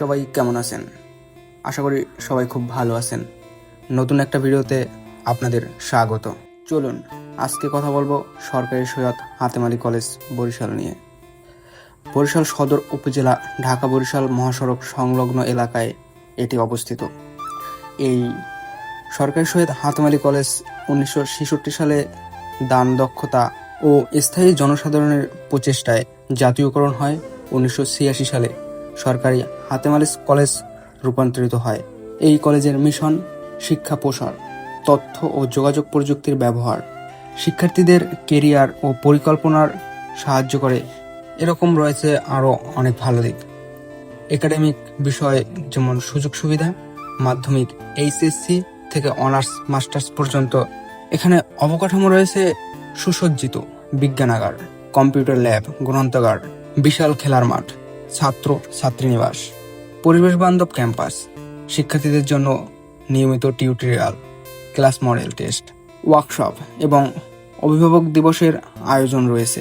সবাই কেমন আছেন? আশা করি সবাই খুব ভালো আছেন। নতুন একটা ভিডিওতে আপনাদের স্বাগত। চলুন আজকে কথা বলবো সরকারি সৈয়দ হাতেম আলী কলেজ বরিশাল নিয়ে। বরিশাল সদর উপজেলা ঢাকা বরিশাল মহাসড়ক সংলগ্ন এলাকায় এটি অবস্থিত। এই সরকারি সৈয়দ হাতেম আলী কলেজ 1966 সালে দান দক্ষতা ও স্থায়ী জনসাধারণের প্রচেষ্টায় জাতীয়করণ হয়। 1986 সালে সরকারি হাতেম আলী কলেজ রূপান্তরিত হয়। এই কলেজের মিশন শিক্ষা প্রসার, তথ্য ও যোগাযোগ প্রযুক্তির ব্যবহার, শিক্ষার্থীদের কেরিয়ার ও পরিকল্পনার সাহায্য করে। এরকম রয়েছে আরও অনেক ভালো দিক। একাডেমিক বিষয় যেমন সুযোগ সুবিধা, মাধ্যমিক এইচএসসি থেকে অনার্স মাস্টার্স পর্যন্ত। এখানে অবকাঠামো রয়েছে সুসজ্জিত বিজ্ঞানাগার, কম্পিউটার ল্যাব, গ্রন্থাগার, বিশাল খেলার মাঠ, ছাত্র ছাত্রীনিবাস, পরিবেশ বান্ধব ক্যাম্পাস, শিক্ষার্থীদের জন্য নিয়মিত tutorial, class model test, workshop এবং অভিভাবক দিবসের আয়োজন রয়েছে।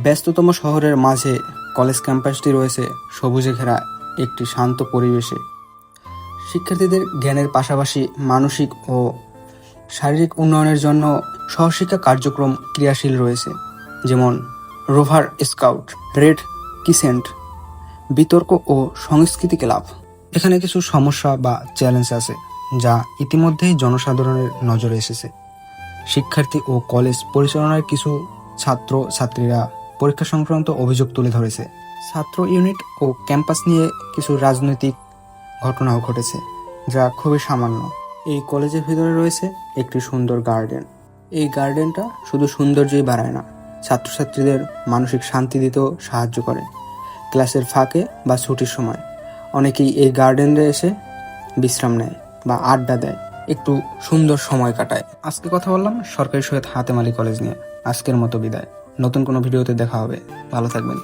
ব্যস্ততম শহরের মাঝে কলেজ ক্যাম্পাসটি রয়েছে সবুজে ঘেরা একটি শান্ত পরিবেশে। শিক্ষার্থীদের জ্ঞানের পাশাপাশি মানসিক ও শারীরিক উন্নয়নের জন্য সহশিক্ষা কার্যক্রম ক্রিয়াশীল রয়েছে, যেমন রোভার স্কাউট, রেড কিসেন্ট, বিতর্ক ও সংস্কৃতি ক্লাব। এখানে কিছু সমস্যা বা চ্যালেঞ্জ আছে যা ইতিমধ্যেই জনসাধারণের নজরে এসেছে। শিক্ষার্থী ও কলেজ পরিচালনার কিছু ছাত্র ছাত্রীরা পরীক্ষা সংক্রান্ত অভিযোগ তুলে ধরেছে। ছাত্র ইউনিট ও ক্যাম্পাস নিয়ে কিছু রাজনৈতিক ঘটনাও ঘটেছে, যা খুবই সামান্য। এই কলেজের ভিতরে রয়েছে একটি সুন্দর গার্ডেন। এই গার্ডেনটা শুধু সৌন্দর্যই বাড়ায় না, ছাত্রছাত্রীদের মানসিক শান্তি দিতেও সাহায্য করে। ক্লাসের ফাঁকে বা ছুটির সময় অনেকেই এই গার্ডেনে এসে বিশ্রাম নেয় বা আড্ডা দেয়, একটু সুন্দর সময় কাটায়। আজকে কথা বললাম সরকারি সৈয়দ হাতেম আলী কলেজ নিয়ে। আজকের মতো বিদায়। নতুন কোনো ভিডিওতে দেখা হবে। ভালো থাকবেন।